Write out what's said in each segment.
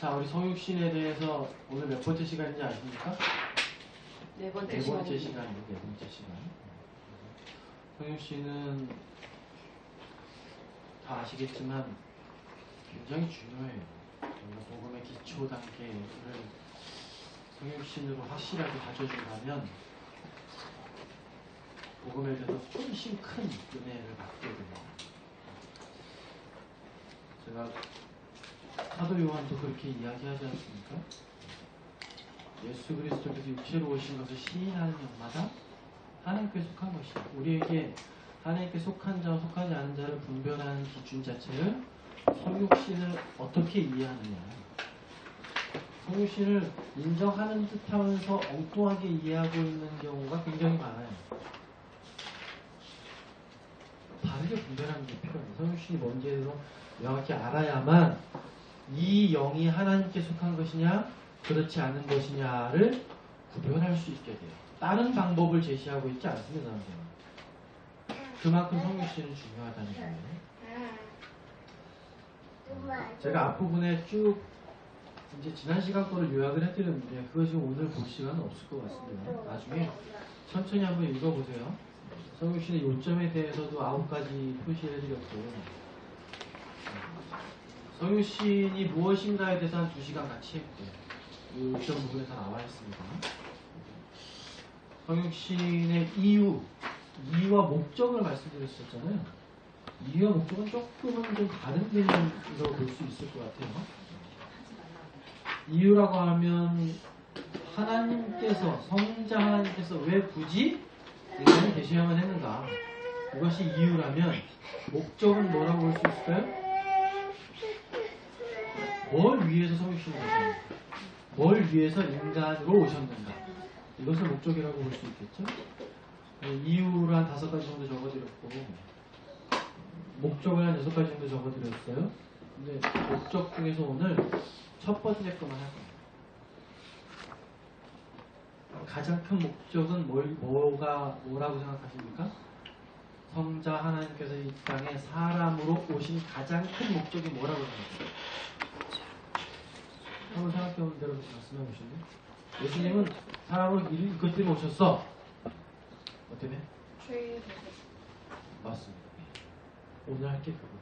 자, 우리 성육신에 대해서 오늘 몇 번째 시간인지 아십니까? 네 번째 시간이에요. 네 번째 시간. 성육신은 다 아시겠지만 굉장히 중요해요. 우리가 복음의 기초 단계를 성육신으로 확실하게 다져준다면 복음에 대해서 훨씬 큰 은혜를 받게 됩니다. 제가 사도 요한도 그렇게 이야기하지 않습니까? 예수 그리스도께서 육체로 오신 것을 시인하는 것마다 하나님께 속한 것이다. 우리에게 하나님께 속한 자와 속하지 않은 자를 분별하는 기준 자체를 성육신을 어떻게 이해하느냐. 성육신을 인정하는 듯하면서 엉뚱하게 이해하고 있는 경우가 굉장히 많아요. 다르게 분별하는 게 필요합니다. 성육신이 뭔지에 대해서 명확히 알아야만 이 영이 하나님께 속한 것이냐 그렇지 않은 것이냐를 구별할 수 있게 돼요. 다른 방법을 제시하고 있지 않습니다. 그만큼 성육신은 중요하다는 거예요. 제가 앞부분에 쭉 이제 지난 시간 거를 요약을 해드렸는데 그것이 오늘 볼 시간은 없을 것 같습니다. 나중에 천천히 한번 읽어보세요. 성육신의 요점에 대해서도 9가지 표시를 해드렸고 성육신이 무엇인가에 대해서 한 2시간 같이 했고요. 이 요점 부분에 다 나와 있습니다. 성육신의 이유와 목적을 말씀드렸었잖아요. 이유와 목적은 조금은 좀 다른 개념으로 볼 수 있을 것 같아요. 이유라고 하면 하나님께서, 성자 하나님께서 왜 굳이 인간을 계시야만 했는가? 이것이 이유라면 목적은 뭐라고 볼 수 있을까요? 뭘 위해서 성육신이 오셨는가? 뭘 위해서 인간으로 오셨는가? 이것을 목적이라고 볼 수 있겠죠? 이유를 한 5가지 정도 적어드렸고 목적을 한 6가지 정도 적어드렸어요. 근데 목적 중에서 오늘 첫 번째 것만 할 겁니다. 가장 큰 목적은 뭐라고 생각하십니까? 성자 하나님께서 이 땅에 사람으로 오신 가장 큰 목적이 뭐라고 생각하세요? 한번 생각해보는 대로 말씀해 보실래요? 예수님은 사람으로 이것 때문에 오셨어. 어때요? 죄 맞습니다. 오늘 할 게 그거예요.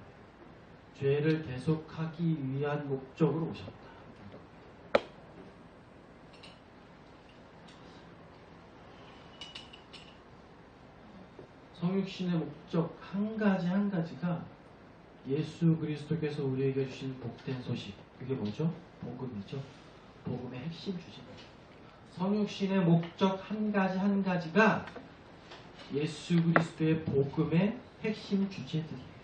죄를 대속하기 위한 목적으로 오셨다. 성육신의 목적 한 가지가 예수 그리스도께서 우리에게 주신 복된 소식. 그게 뭐죠? 복음이죠. 복음의 핵심 주제입니다. 성육신의 목적 한 가지가 예수 그리스도의 복음의 핵심 주제들이에요.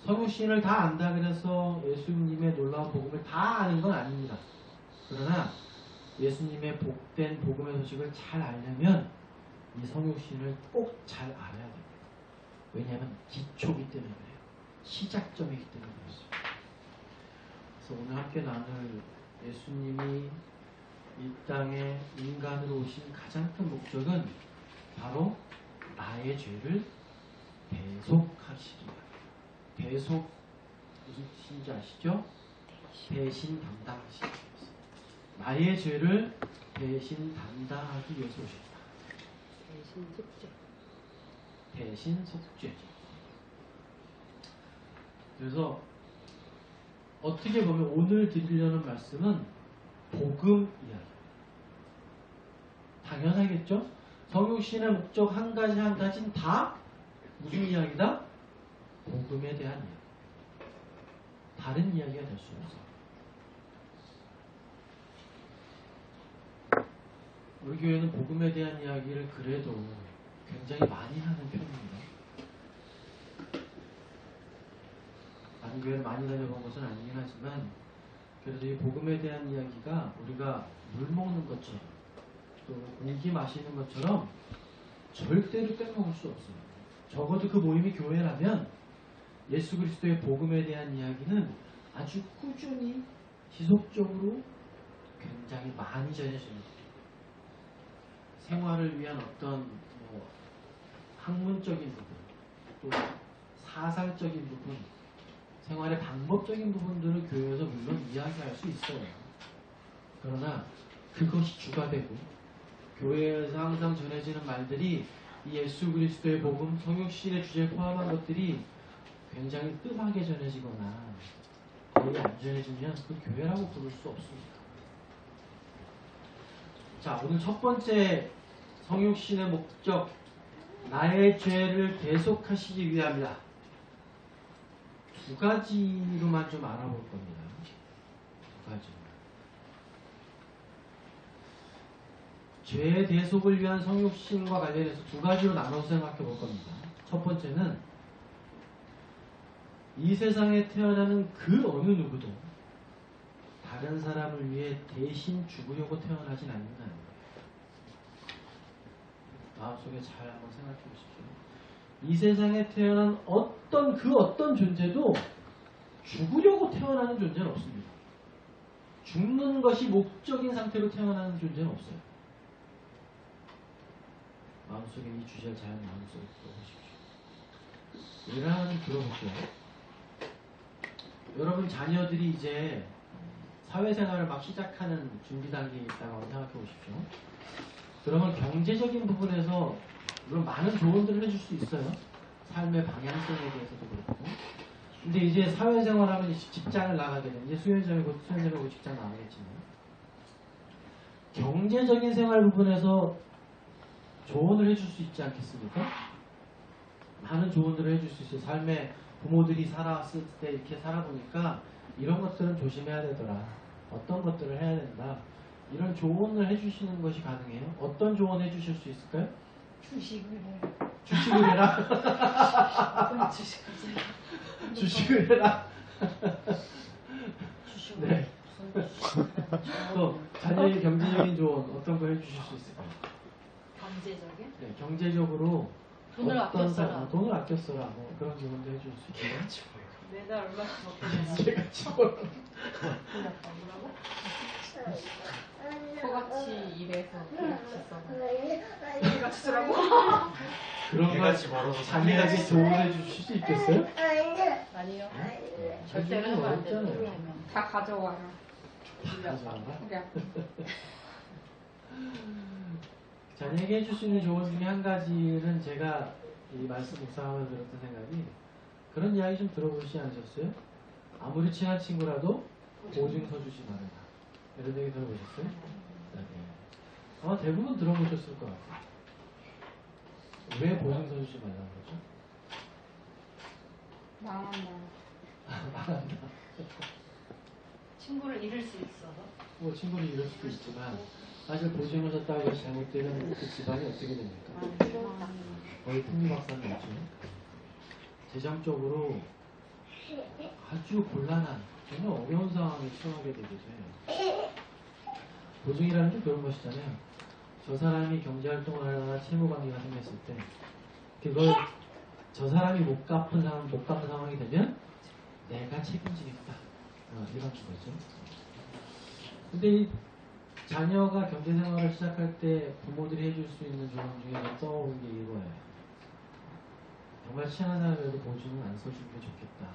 성육신을 다 안다 그래서 예수님의 놀라운 복음을 다 아는 건 아닙니다. 그러나 예수님의 복된 복음의 소식을 잘 알려면 이 성육신을 꼭 잘 알아야 됩니다. 왜냐하면 기초이기 때문에 그래요. 시작점이기 때문에 그렇습니다. 그래서 오늘 함께 나눌 예수님이 이 땅에 인간으로 오신 가장 큰 목적은 바로 나의 죄를 대속하시기입니다. 대속 무슨 뜻인지 아시죠? 대신 담당하시기 위해서. 나의 죄를 대신 담당하기 위해서 오셨다. 대신 속죄죠. 그래서 어떻게 보면 오늘 드리려는 말씀은 복음 이야기. 당연하겠죠? 성육신의 목적 한 가지는 다 무슨 이야기다? 복음에 대한 이야기. 다른 이야기가 될 수 없어요. 우리 교회는 복음에 대한 이야기를 그래도 굉장히 많이 하는 편입니다. 다른 교회를 많이 다녀본 것은 아니긴 하지만 그래도 이 복음에 대한 이야기가 우리가 물 먹는 것처럼 또 공기 마시는 것처럼 절대로 빼먹을 수 없어요. 적어도 그 모임이 교회라면 예수 그리스도의 복음에 대한 이야기는 아주 꾸준히 지속적으로 굉장히 많이 전해져야 돼요. 생활을 위한 어떤 학문적인 부분, 또 사상적인 부분, 생활의 방법적인 부분들을 교회에서 물론 이야기할 수 있어요. 그러나 그것이 주가 되고 교회에서 항상 전해지는 말들이 이 예수 그리스도의 복음, 성육신의 주제에 포함한 것들이 굉장히 뜸하게 전해지거나 거의 안 전해지면 그 교회라고 부를 수 없습니다. 자, 오늘 첫 번째 성육신의 목적, 나의 죄를 대속하시기 위함이다. 두 가지로만 좀 알아볼 겁니다. 두 가지. 죄의 대속을 위한 성육신과 관련해서 두 가지로 나눠서 생각해 볼 겁니다. 첫 번째는 이 세상에 태어나는 그 어느 누구도 다른 사람을 위해 대신 죽으려고 태어나진 않는다는 거예요. 마음속에 잘 한번 생각해 보십시오. 이 세상에 태어난 어떤 존재도 죽으려고 태어나는 존재는 없습니다. 죽는 것이 목적인 상태로 태어나는 존재는 없어요. 마음속에 이 주제를 잘 마음속에 들어보십시오. 예를 하나 좀 들어볼게요. 여러분 자녀들이 이제 사회생활을 막 시작하는 준비 단계에 있다고 생각해 보십시오. 그러면 경제적인 부분에서 물론 많은 조언들을 해줄 수 있어요. 삶의 방향성에 대해서도 그렇고. 근데 이제 사회생활하면 직장을 나가게 되면 이제 수련자이고 직장 나가겠지만 경제적인 생활 부분에서 조언을 해줄 수 있지 않겠습니까? 많은 조언들을 해줄 수 있어요. 삶에 부모들이 살아왔을 때 이렇게 살아보니까 이런 것들은 조심해야 되더라. 어떤 것들을 해야 된다. 이런 조언을 해주시는 것이 가능해요. 어떤 조언 해주실 수 있을까요? 주식을 해라. 주식을 해라. 주식을 해라. 주식을 네. 또 자녀의 경제적인 조언 어떤 거 해주실 수 있을까요? 경제적인? 네, 경제적으로 돈을 아껴 써라. 돈을 아껴 써라. 뭐 그런 조언도 해줄 수 있어요. 매달 얼마씩 먹고 제가 집어넣어. 뭐라고? 소같이 일해서 같이 쓰라고? 그런 거 자녀에게 조언해 주실 수 있겠어요? 아니요. 절대로 하면 안 되잖아요. 다 가져와라. 가져와라. 그래. 자녀에게 해줄 수 있는 조언 중에 한 가지는 제가 이 말씀 묵상하면서 들었던 생각이 그런 이야기 좀 들어보시지 않으셨어요? 아무리 친한 친구라도 보증서 주지 말아라. 이런 얘기 들어보셨어요? 네. 아마 대부분 들어보셨을 것 같아요. 왜 보증서 주지 말라는 거죠? 망한다. 말한다. 친구를 잃을 수 있어서. 뭐 친구를 잃을 수도 있지만 사실 보증을 줬다고 해서 잘못되면 그 집안이 어떻게 됩니까? 거의 풍류박산 나죠. 재정적으로 아주 곤란한 정말 어려운 상황에 처하게 되게 돼요. 보증이라는 게 그런 것이잖아요. 저 사람이 경제활동을 하다가 채무관계가 생겼을 때 그걸 저 사람이 못 갚은 상황이 되면 내가 책임지겠다. 이런 거죠. 근데 이 자녀가 경제생활을 시작할 때 부모들이 해줄 수 있는 조언 중에 떠오르는 게 이거예요. 정말 친한 사람이라도 보증은 안 써주는 게 좋겠다.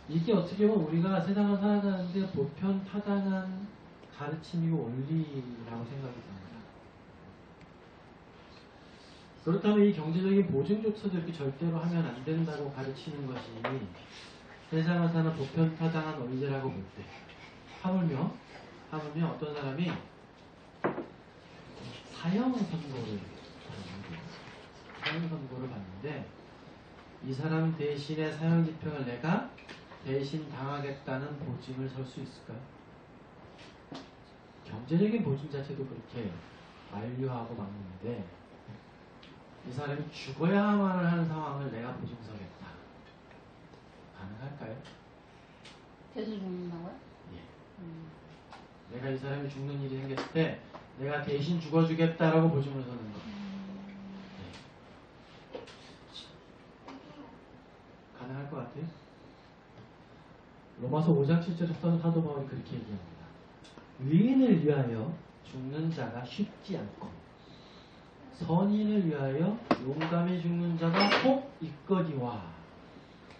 이게 어떻게 보면 우리가 세상을 살아가는데 보편타당한 가르침이고 원리라고 생각이 듭니다. 그렇다면 이 경제적인 보증조차도 이렇게 절대로 하면 안 된다고 가르치는 것이 세상을 사는 보편타당한 원리라고 볼 때 하물며 어떤 사람이 사형 선고를 받는데 이 사람 대신에 사형 집행을 내가 대신 당하겠다는 보증을 설 수 있을까요? 경제적인 보증 자체도 그렇게 만류하고 막는데 이 사람이 죽어야만 하는 상황을 내가 보증서겠다. 가능할까요? 대신 죽는다고요? 예. 내가 이 사람이 죽는 일이 생겼을 때 내가 대신 죽어주겠다라고 보증을 서는 거. 네. 가능할 것 같아요? 로마서 5장 7절에 사도 바울이 그렇게 얘기합니다. 의인을 위하여 죽는 자가 쉽지 않고 선인을 위하여 용감히 죽는 자가 혹 있거니와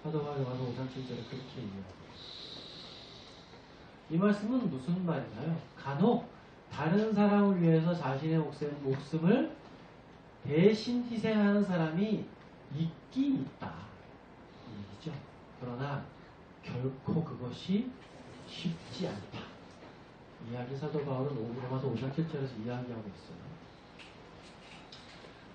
사도 바울이 와서 5장 7절에 그렇게 얘기해요. 이 말씀은 무슨 말인가요? 간혹 다른 사람을 위해서 자신의 목숨을 대신 희생하는 사람이 있긴 있다. 이 얘기죠. 그러나 결코 그것이 쉽지 않다. 이야기 사도 바울은 로마서 5장 7절에서 이야기하고 있어요.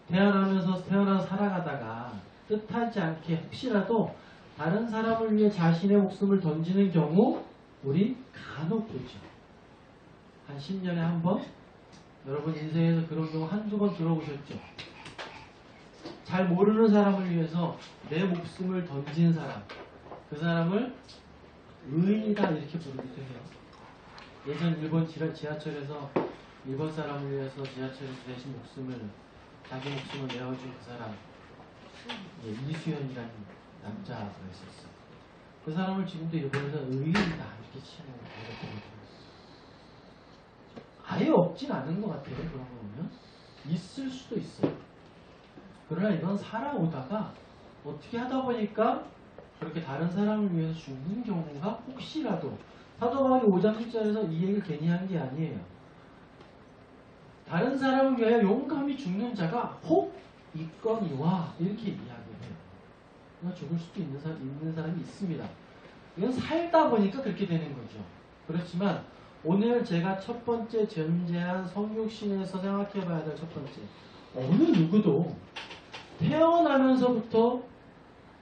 태어나서 살아가다가 뜻하지 않게 혹시라도 다른 사람을 위해 자신의 목숨을 던지는 경우 우리 간혹 보죠. 한 10년에 한 번? 여러분 인생에서 그런 경우 한두 번 들어보셨죠? 잘 모르는 사람을 위해서 내 목숨을 던진 사람, 그 사람을 의인이다 이렇게 부르기도 해요. 예전 일본 지하철에서 일본 사람을 위해서 지하철에서 대신 자기 목숨을 내어준 그 사람, 이수연이라는 남자가 있었어. 그 사람을 지금도 일본에서 의인이다 이렇게 치는 거예요. 아예 없진 않은 것 같아요. 그런 거 보면 있을 수도 있어요. 그러나 이건 살아오다가 어떻게 하다 보니까 그렇게 다른 사람을 위해서 죽는 경우가 혹시라도 사도 바울이 5장 7절에서 이 얘기를 괜히 한 게 아니에요. 다른 사람을 위하여 용감히 죽는 자가 혹 있거니와 이렇게 이야기를 해요. 죽을 수도 있는 사람이 있습니다. 이건 살다 보니까 그렇게 되는 거죠. 그렇지만 오늘 제가 첫 번째 전제한 성육신에서 생각해 봐야 될 첫 번째, 어느 누구도 태어나면서부터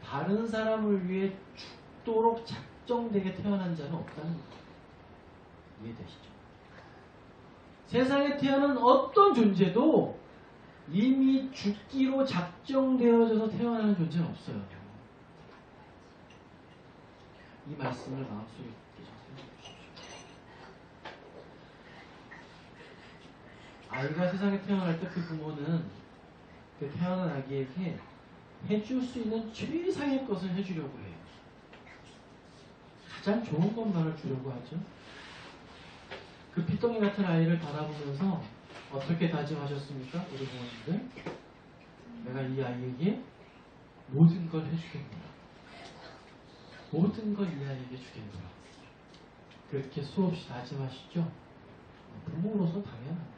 다른 사람을 위해 죽도록 작정되게 태어난 자는 없다는 거예요. 이해되시죠? 세상에 태어난 어떤 존재도 이미 죽기로 작정되어져서 태어나는 존재는 없어요. 이 말씀을 마음속에 계셔서 아이가 세상에 태어날 때 그 부모는 그 태어난 아기에게 해줄 수 있는 최상의 것을 해주려고 해요. 가장 좋은 것만을 주려고 하죠. 그 피덩이 같은 아이를 바라보면서 어떻게 다짐하셨습니까? 우리 부모님들. 내가 이 아이에게 모든 걸 해주겠노라. 모든 걸 이 아이에게 주겠노라. 그렇게 수없이 다짐하시죠? 부모로서 당연합니다.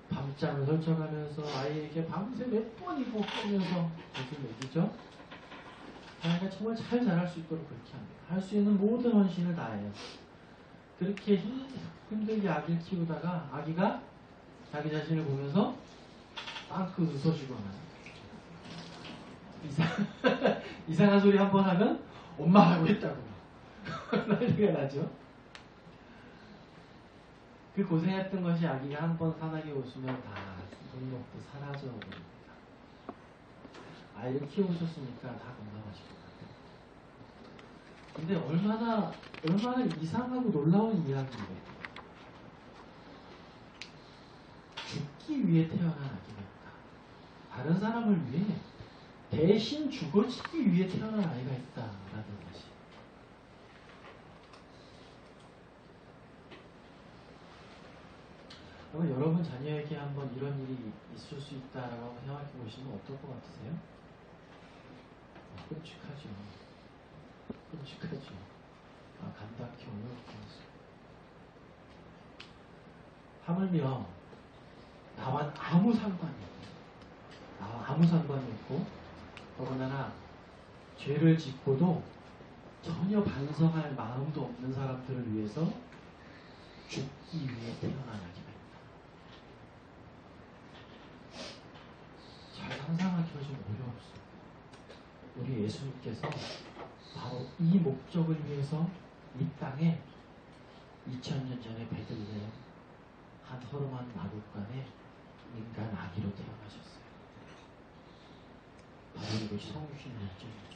밤잠을 설쳐가면서 아이에게 밤새 몇 번이고 깨면서 것을 먹이죠. 아이가 정말 잘 자랄 수 있도록 그렇게 합니다. 할 수 있는 모든 헌신을 다해요. 그렇게 힘들게 아기를 키우다가 아기가 자기 자신을 보면서 빵긋 웃어주거나 이상한 소리 한 번 하면 엄마라고 했다고 난리가 나죠. 그 고생했던 것이 아기가 한 번 환하게 웃으면 다 돈 먹고 사라져 버립니다. 아이를 키우셨으니까 다 건강하실 것 같아요. 근데 얼마나 이상하고 놀라운 이야기인데, 죽기 위해 태어난 아기가 있다. 다른 사람을 위해 대신 죽어지기 위해 태어난 아이가 있다라는 것이. 그럼 여러분 자녀에게 한번 이런 일이 있을 수 있다라고 생각해 보시면 어떨 것 같으세요? 끔찍하죠. 끔찍하죠. 간단히 어렵게 했어요. 하물며 나와 아무 상관이 없고, 나와 아무 상관이 없고, 더군다나 죄를 짓고도 전혀 반성할 마음도 없는 사람들을 위해서 죽기 위해 태어난 아기가 있다. 잘 상상하기가 좀 어려웠어요. 우리 예수님께서 바로 이 목적을 위해서 이 땅에 2000년 전에 베들레헴 한 허름한 마룻간에 인간 아기로 태어나셨어요. 바로 이것이 성육신의 목적입니다.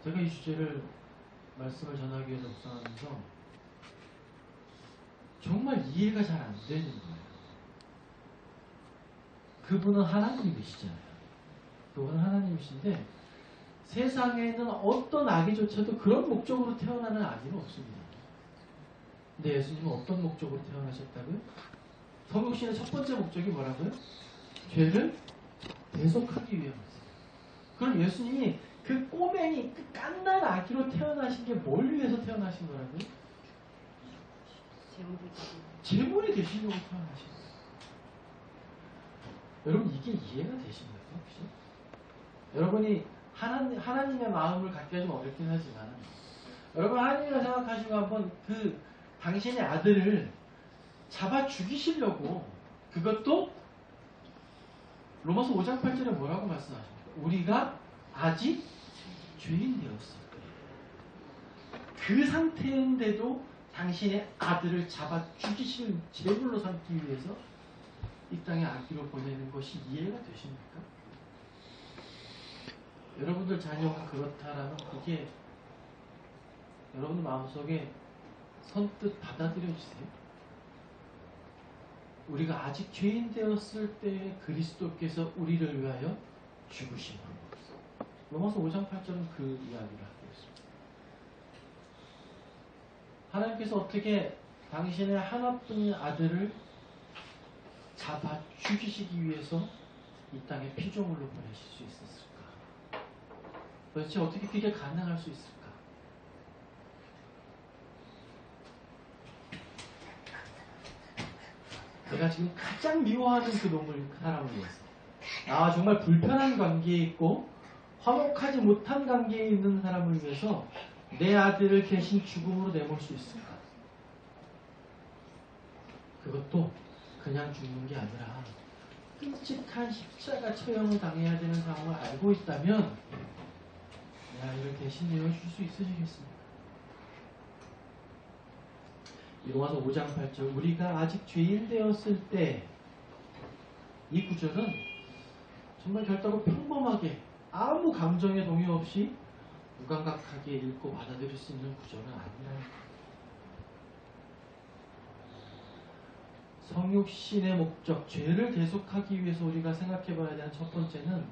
제가 이 주제를 말씀을 전하기 위해서 묵상하면서 정말 이해가 잘 안 되는 거예요. 그분은 하나님이시잖아요. 그분은 하나님이신데 세상에는 어떤 아기조차도 그런 목적으로 태어나는 아기는 없습니다. 근데 예수님은 어떤 목적으로 태어나셨다고요? 성육신의 첫 번째 목적이 뭐라고요? 죄를 대속하기 위함이었어요. 그럼 예수님이 그 꼬맹이, 그 깐난 아기로 태어나신 게 뭘 위해서 태어나신 거라고요? 제물이 되시려고 태어나신 거예요. 여러분 이게 이해가 되십니까? 혹시? 여러분이 하나님의 마음을 갖기가 좀 어렵긴 하지만 여러분 하나님이라 생각하시고 한번 그 당신의 아들을 잡아 죽이시려고 그것도 로마서 5장 8절에 뭐라고 말씀하십니까? 우리가 아직 죄인 되었을 때 그 상태인데도 당신의 아들을 잡아 죽이실 제물로 삼기 위해서 이 땅에 아기로 보내는 것이 이해가 되십니까? 여러분들 자녀가 그렇다라면 그게 여러분들 마음속에 선뜻 받아들여지세요? 우리가 아직 죄인 되었을 때 그리스도께서 우리를 위하여 죽으신 것. 로마서 5장 8절은 그 이야기를 하고 있습니다. 하나님께서 어떻게 당신의 하나뿐인 아들을 잡아 죽이시기 위해서 이 땅에 피조물로 보내실 수 있었을까? 도대체 어떻게 그게 가능할 수 있을까? 내가 지금 가장 미워하는 그 사람을 위해서 정말 불편한 관계에 있고 화목하지 못한 관계에 있는 사람을 위해서 내 아들을 대신 죽음으로 내몰 수 있을까? 그것도 그냥 죽는 게 아니라 끔찍한 십자가 처형을 당해야 되는 상황을 알고 있다면 내 아이를 대신 내어줄 수 있으시겠습니까? 로마서 5장 8절 우리가 아직 죄인 되었을 때 이 구절은 정말 결단코 평범하게 아무 감정의 동의 없이 무감각하게 읽고 받아들일 수 있는 구절은 아니라는 거예요. 성육신의 목적, 죄를 대속하기 위해서 우리가 생각해 봐야 되는 첫 번째는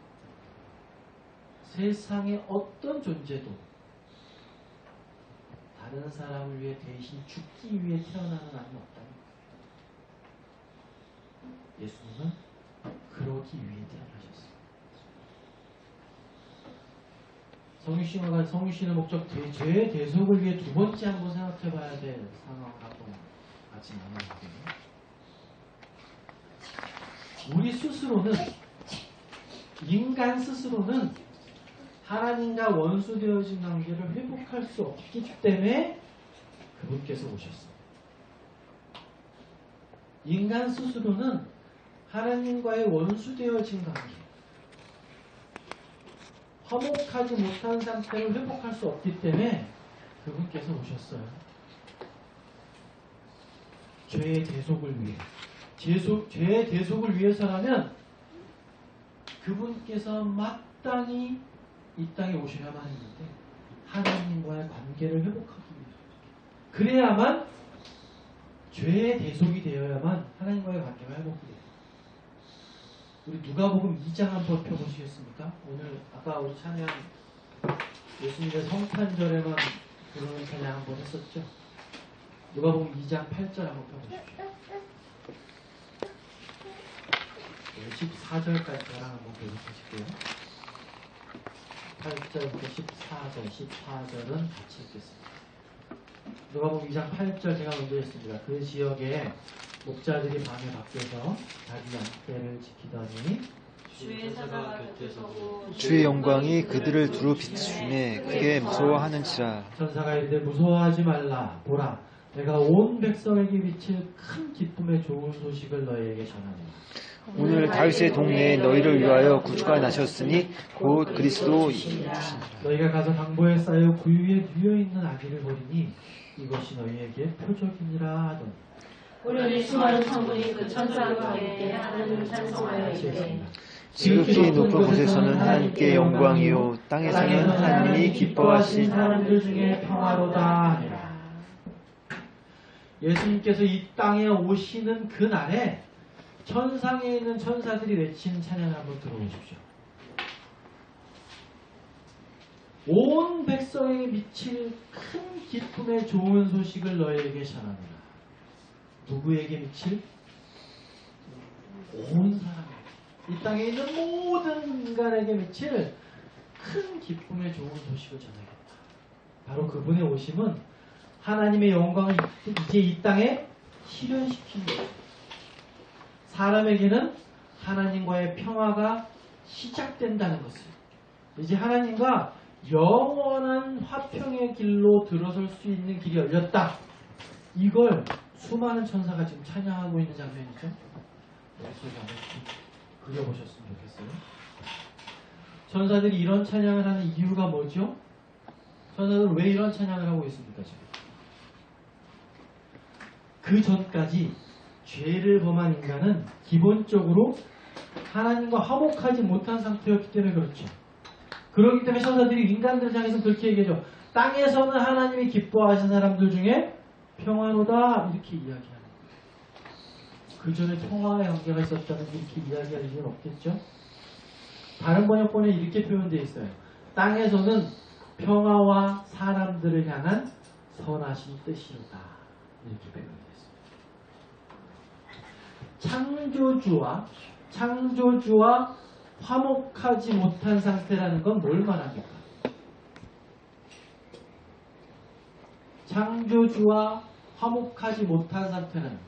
세상의 어떤 존재도 다른 사람을 위해 대신 죽기 위해 태어나는 아이는 없다는 거예요. 예수님은 그러기 위해 태어나셨어요. 성육신의 목적, 죄의 대속을 위해 두 번째 한번 생각해 봐야 될 상황을 한번 같이 나눠볼게요. 우리 스스로는, 인간 스스로는 하나님과 원수되어진 관계를 회복할 수 없기 때문에 그분께서 오셨어요. 인간 스스로는 하나님과의 원수되어진 관계, 화목하지 못한 상태를 회복할 수 없기 때문에 그분께서 오셨어요. 죄의 대속을 위해. 죄의 대속을 위해서라면 그분께서 마땅히 이 땅에 오셔야만 했는데 하나님과의 관계를 회복하기 위해서 그래야만 죄의 대속이 되어야만 하나님과의 관계가 회복이 돼요. 우리 누가복음 2장 한번 펴보시겠습니까? 오늘 아까 우리 찬양 예수님의 성탄절에만 부르는 찬양 한번 했었죠? 누가복음 2장 8절 한번 펴보십시오. 14절까지 저랑 한번 배워보실게요. 8절부터 14절은 같이 읽겠습니다. 누가복음 2장 8절 제가 먼저 했습니다. 그 지역에 목자들이 밤에 밖에서 자기 양떼를 지키더니 주의 사자가 곁에 서고 주의 영광이 그들을 두루 비추매 크게 무서워하는지라. 천사가 이르되 무서워하지 말라. 보라, 내가 온 백성에게 비칠 큰 기쁨의 좋은 소식을 너희에게 전하노라. 오늘 다윗의 동네에 너희를 위하여 구주가 나셨으니 곧 그리스도 너희가 가서 강보에 쌓여 구유에 누워있는 아기를 보리니 이것이 너희에게 표적이니라 하더니 우리는 수많은 천군이 그 천사와 함께 하나님을 찬송하여 있되 지극히 높은 곳에서는 하나님께 영광이요 땅에서는 하나님이 기뻐하신 사람들 중에 평화로다 하니라. 예수님께서 이 땅에 오시는 그날에 천상에 있는 천사들이 외치는 찬양을 한번 들어보십시오. 온 백성에게 미칠 큰 기쁨의 좋은 소식을 너희에게 전하노라. 누구에게 미칠? 온 사람에게. 이 땅에 있는 모든 인간에게 미칠 큰 기쁨의 좋은 소식을 전하겠다. 바로 그분의 오심은 하나님의 영광을 이제 이 땅에 실현시킨 거예요. 사람에게는 하나님과의 평화가 시작된다는 것을, 이제 하나님과 영원한 화평의 길로 들어설 수 있는 길이 열렸다. 이걸 수많은 천사가 지금 찬양하고 있는 장면이죠. 머릿속에 한번 그려보셨으면 좋겠어요. 천사들이 이런 찬양을 하는 이유가 뭐죠? 천사들은 왜 이런 찬양을 하고 있습니까? 지금? 그 전까지 죄를 범한 인간은 기본적으로 하나님과 화목하지 못한 상태였기 때문에 그렇죠. 그렇기 때문에 천사들이 인간들을 향해서 그렇게 얘기하죠. 땅에서는 하나님이 기뻐하신 사람들 중에 평화로다, 이렇게 이야기하는 거예요. 그 전에 평화의 관계가 있었다는 이렇게 이야기할 이유는 없겠죠. 다른 번역본에 이렇게 표현되어 있어요. 땅에서는 평화와 사람들을 향한 선하신 뜻이로다, 이렇게 표현되어 있습니다. 창조주와 화목하지 못한 상태라는 건 뭘 말합니까? 창조주와 화목하지 못한 상태는,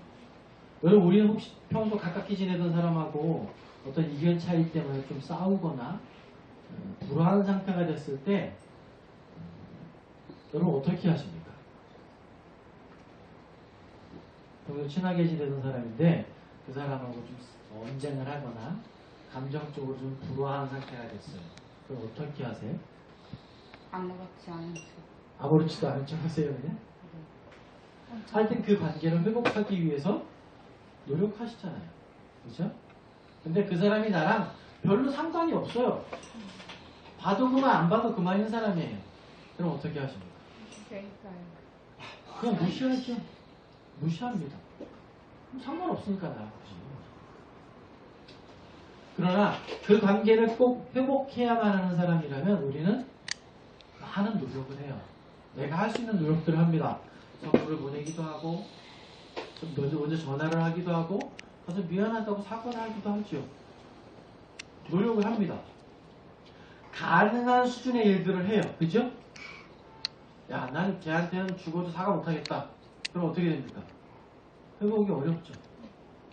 여러분 우리는 혹시 평소 가깝게 지내던 사람하고 어떤 이견 차이 때문에 좀 싸우거나 불화한 상태가 됐을 때 여러분 어떻게 하십니까? 평소 친하게 지내던 사람인데 그 사람하고 좀 언쟁을 하거나 감정적으로 좀 불화한 상태가 됐어요. 그럼 어떻게 하세요? 아무렇지 않은 척. 아무렇지도 않은 척 하세요, 그냥? 하여튼 그 관계를 회복하기 위해서 노력하시잖아요. 그죠? 근데 그 사람이 나랑 별로 상관이 없어요. 봐도 그만, 안 봐도 그만인 사람이에요. 그럼 어떻게 하십니까? 그냥 무시하죠. 무시합니다. 상관없으니까 나랑. 그러나 그 관계를 꼭 회복해야만 하는 사람이라면 우리는 많은 노력을 해요. 내가 할 수 있는 노력들을 합니다. 선물을 보내기도 하고, 먼저 전화를 하기도 하고, 가서 미안하다고 사과를 하기도 하죠. 노력을 합니다. 가능한 수준의 일들을 해요. 그죠? 야, 난 걔한테는 죽어도 사과 못하겠다. 그럼 어떻게 됩니까? 회복이 어렵죠.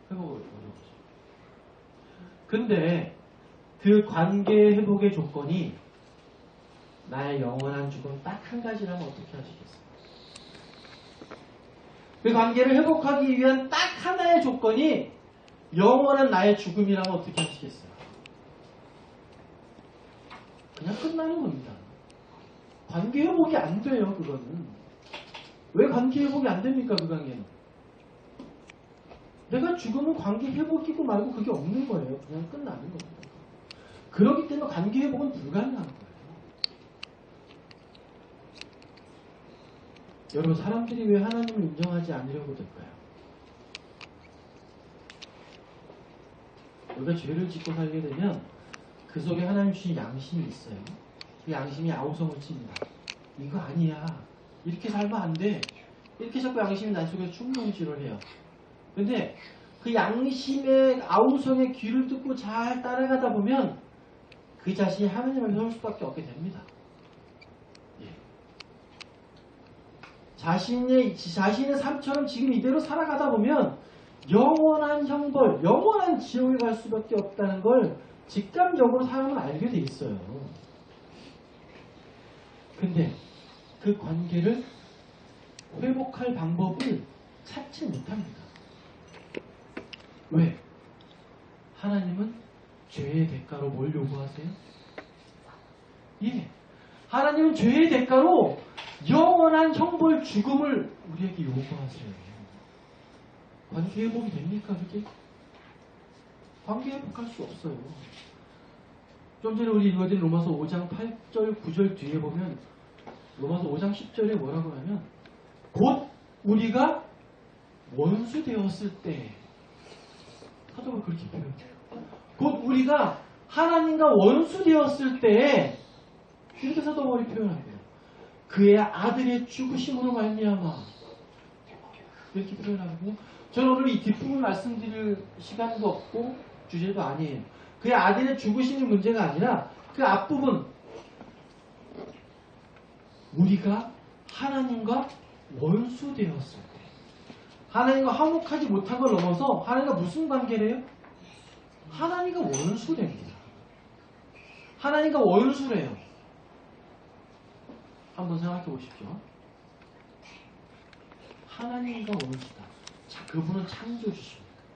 회복이 어렵죠. 근데 그 관계 회복의 조건이 나의 영원한 죽음 딱 한 가지라면 어떻게 하시겠어요? 그 관계를 회복하기 위한 딱 하나의 조건이 영원한 나의 죽음이라면 어떻게 하시겠어요? 그냥 끝나는 겁니다. 관계 회복이 안 돼요, 그거는. 왜 관계 회복이 안 됩니까, 그 관계는? 내가 죽으면 관계 회복이고 말고 그게 없는 거예요. 그냥 끝나는 겁니다. 그렇기 때문에 관계 회복은 불가능한 거예요. 여러분, 사람들이 왜 하나님을 인정하지 않으려고 들까요? 우리가 죄를 짓고 살게 되면 그 속에 하나님 주신 양심이 있어요. 그 양심이 아우성을 칩니다. 이거 아니야. 이렇게 살면 안 돼. 이렇게 자꾸 양심이 난 속에 충동질을 해요. 근데 그 양심의 아우성의 귀를 듣고 잘 따라가다 보면 그 자신이 하나님을 세울 수밖에 없게 됩니다. 예. 자신의 삶처럼 지금 이대로 살아가다 보면 영원한 형벌, 영원한 지옥에 갈 수밖에 없다는 걸 직감적으로 사람은 알게 돼 있어요. 근데 그 관계를 회복할 방법을 찾지 못합니다. 왜? 하나님은 죄의 대가로 뭘 요구하세요? 예. 하나님은 죄의 대가로 영원한 형벌 죽음을 우리에게 요구하세요. 관계 회복이 됩니까, 그게? 관계 회복할 수 없어요. 좀 전에 우리 읽어드린 로마서 5장 8절, 9절 뒤에 보면 로마서 5장 10절에 뭐라고 하면 곧 우리가 원수 되었을 때 사도가 그렇게 표현해요. 곧 우리가 하나님과 원수 되었을 때에 이렇게 사도가 표현합니다. 그의 아들의 죽으심으로 말미암아 이렇게 표현하고 저는 오늘 이 뒷부분 말씀드릴 시간도 없고 주제도 아니에요. 그의 아들의 죽으시는 문제가 아니라 그 앞부분 우리가 하나님과 원수되었을 때 하나님과 화목하지 못한 걸 넘어서 하나님과 무슨 관계래요? 하나님과 원수됩니다. 하나님과 원수래요. 한번 생각해 보십시오. 하나님과 원수다. 자, 그분은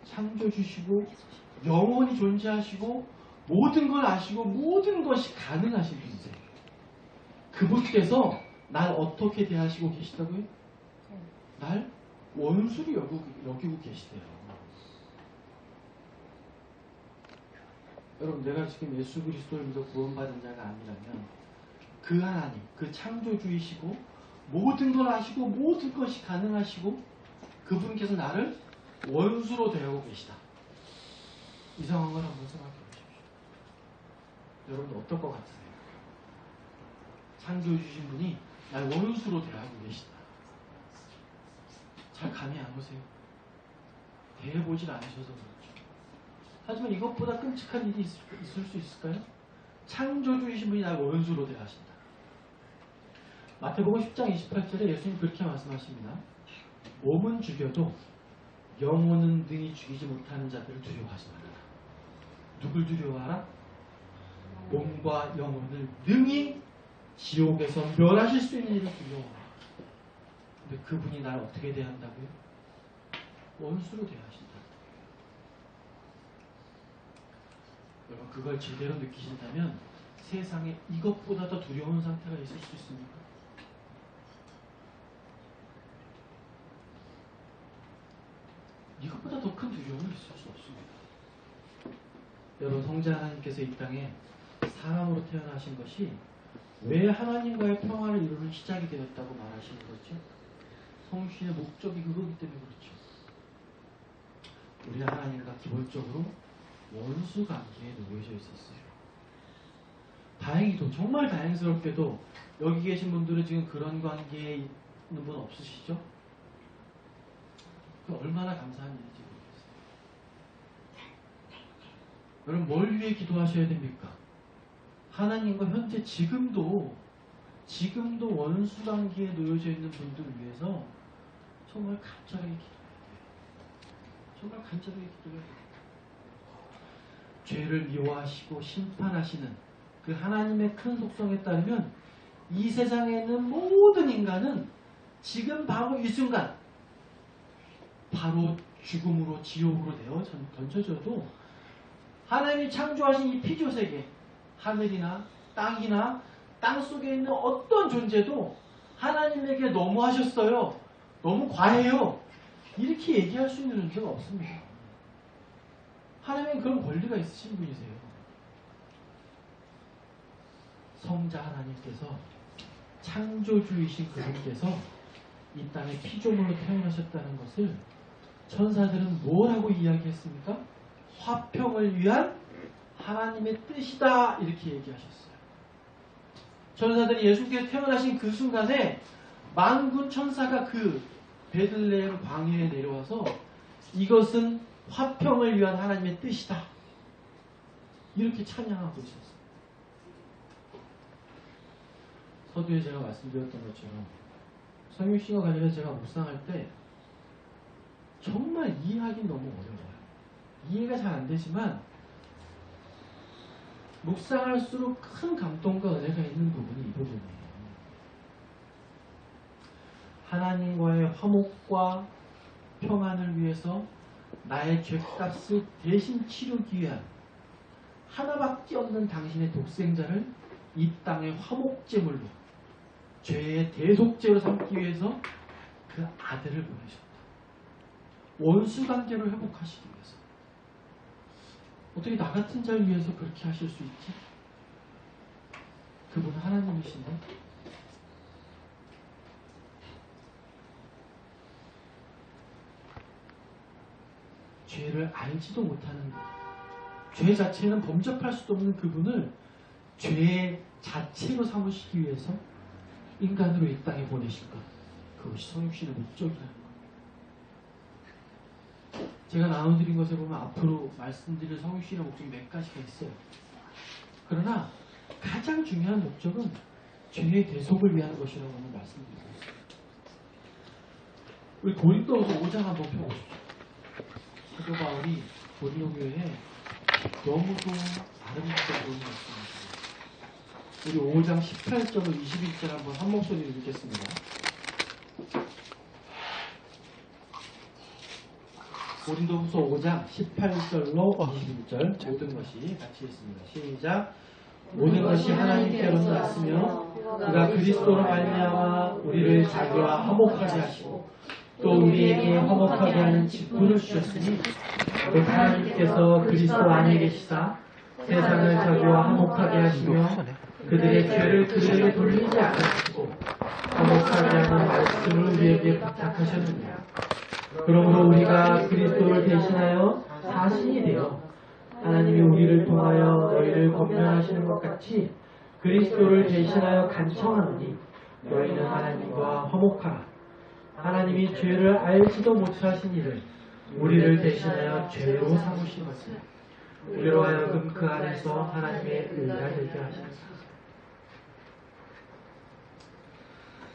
창조주시고 영원히 존재하시고 모든 걸 아시고 모든 것이 가능하신 분이세요. 그분께서 날 어떻게 대하시고 계시다고요? 날 원수로 여기고 계시대요. 여러분, 내가 지금 예수 그리스도를 믿어 구원받은 자가 아니라면 그 하나님, 그 창조주이시고 모든 걸 아시고 모든 것이 가능하시고 그분께서 나를 원수로 대하고 계시다. 이상한 걸 한번 생각해 보십시오. 여러분 어떨 것 같으세요? 창조주신 분이 날 원수로 대하고 계시다. 잘 감이 안 오세요? 대해보질 않으셔서 그렇죠. 하지만 이것보다 끔찍한 일이 있을 수 있을까요? 창조주이신 분이 날 원수로 대하신다. 마태복음 10장 28절에 예수님 그렇게 말씀하십니다. 몸은 죽여도 영혼은 능히 죽이지 못하는 자들을 두려워하지 말아라. 누굴 두려워하라? 몸과 영혼을 능히 지옥에서 멸하실 수 있는 일을 두려워하라. 근데 그분이 날 어떻게 대한다고요? 원수로 대하신다. 여러분, 그걸 제대로 느끼신다면 세상에 이것보다 더 두려운 상태가 있을 수 있습니까? 이것보다 더 큰 두려움이 있을 수 없습니다. 여러분, 성자 하나님께서 이 땅에 사람으로 태어나신 것이 왜 하나님과의 평화를 이루는 시작이 되었다고 말하시는 거죠? 성신의 목적이 그거기 때문에 그렇죠. 우리 하나님과 기본적으로 원수 관계에 놓여져 있었어요. 다행히도, 정말 다행스럽게도 여기 계신 분들은 지금 그런 관계에 있는 분 없으시죠? 그 얼마나 감사한 일인지 모르겠어요. 여러분, 뭘 위해 기도하셔야 됩니까? 하나님과 현재 지금도 원수 관계에 놓여져 있는 분들을 위해서 정말 간절하게 기도해야 돼요. 정말 간절하게 기도해야 돼요. 죄를 미워하시고 심판하시는 그 하나님의 큰 속성에 따르면 이 세상에 있는 모든 인간은 지금 바로 이 순간 바로 죽음으로 지옥으로 내어 던져져도 하나님이 창조하신 이 피조세계, 하늘이나 땅이나 땅 속에 있는 어떤 존재도 하나님에게 너무하셨어요, 너무 과해요, 이렇게 얘기할 수 있는 존재가 없습니다. 하나님은 그런 권리가 있으신 분이세요. 성자 하나님께서, 창조주이신 그분께서 이 땅에 피조물로 태어나셨다는 것을 천사들은 뭐라고 이야기했습니까? 화평을 위한 하나님의 뜻이다, 이렇게 얘기하셨어요. 천사들이 예수께서 태어나신 그 순간에 만군 천사가 그 베들레헴 광야에 내려와서 이것은 화평을 위한 하나님의 뜻이다, 이렇게 찬양하고 있었어요. 서두에 제가 말씀드렸던 것처럼 성육신과 관련해서 제가 묵상할 때 정말 이해하기 너무 어려워요. 이해가 잘 안 되지만 묵상할수록 큰 감동과 은혜가 있는 부분이 이 부분이에요. 하나님과의 화목과 평안을 위해서 나의 죄값을 대신 치르기 위한 하나밖에 없는 당신의 독생자를 이 땅의 화목제물로, 죄의 대속제로 삼기 위해서 그 아들을 보내셨다. 원수관계를 회복하시기 위해서. 어떻게 나 같은 자를 위해서 그렇게 하실 수 있지? 그분은 하나님이신데. 죄를 알지도 못하는, 죄 자체는 범접할 수도 없는 그분을 죄 자체로 삼으시기 위해서 인간으로 이 땅에 보내신 것, 그것이 성육신의 목적이라는 것. 제가 나눠드린 것에 보면 앞으로 말씀드릴 성육신의 목적이 몇 가지가 있어요. 그러나 가장 중요한 목적은 죄의 대속을 위한 것이라고 오늘 말씀드리고 있습니다. 우리 고린도후서 5장 한번 펴보십시오. 사도 바울이 고린도 교회에 너무도 아름답게 보이는 말씀입니다. 우리 5장 18절로 21절 한번 한 목소리로 읽겠습니다. 고린도후서 5장 18절로 21절 모든 것이 같이 있습니다. 시작. 모든 것이 하나님께로서 났으며 그가 그리스도로 말미암아 우리를 자기와 화목하게 하시고 또 우리에게 화목하게 하는 직분을 주셨으니 그 하나님께서 그리스도 안에 계시사 세상을 자기와 화목하게 하시며 그들의 죄를 그들에게 돌리지 않으시고 화목하게 하는 말씀을 우리에게 부탁하셨느니라. 그러므로 우리가 그리스도를 대신하여 사신이 되어 하나님이 우리를 통하여 너희를 권면하시는 것 같이 그리스도를 대신하여 간청하노니 너희는 하나님과 화목하라. 하나님이 죄를 알지도 못하신 이를 우리를 대신하여 죄로 삼으시었으니 우리로 하여금 그 안에서 하나님의 의가 되게 하셨습니다.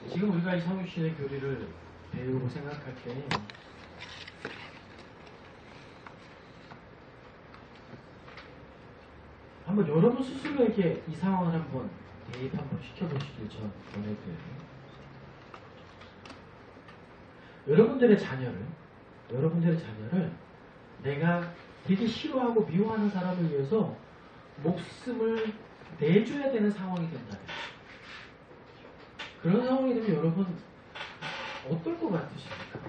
지금 우리가 이 성육신의 교리를 배우고 생각할 때 한번 여러분 스스로에게 이 상황을 한번 대입 한번 시켜보시길 권해드려요. 여러분들의 자녀를 내가 되게 싫어하고 미워하는 사람을 위해서 목숨을 내줘야 되는 상황이 된다면 그런 상황이 되면 여러분 어떨 것 같으십니까?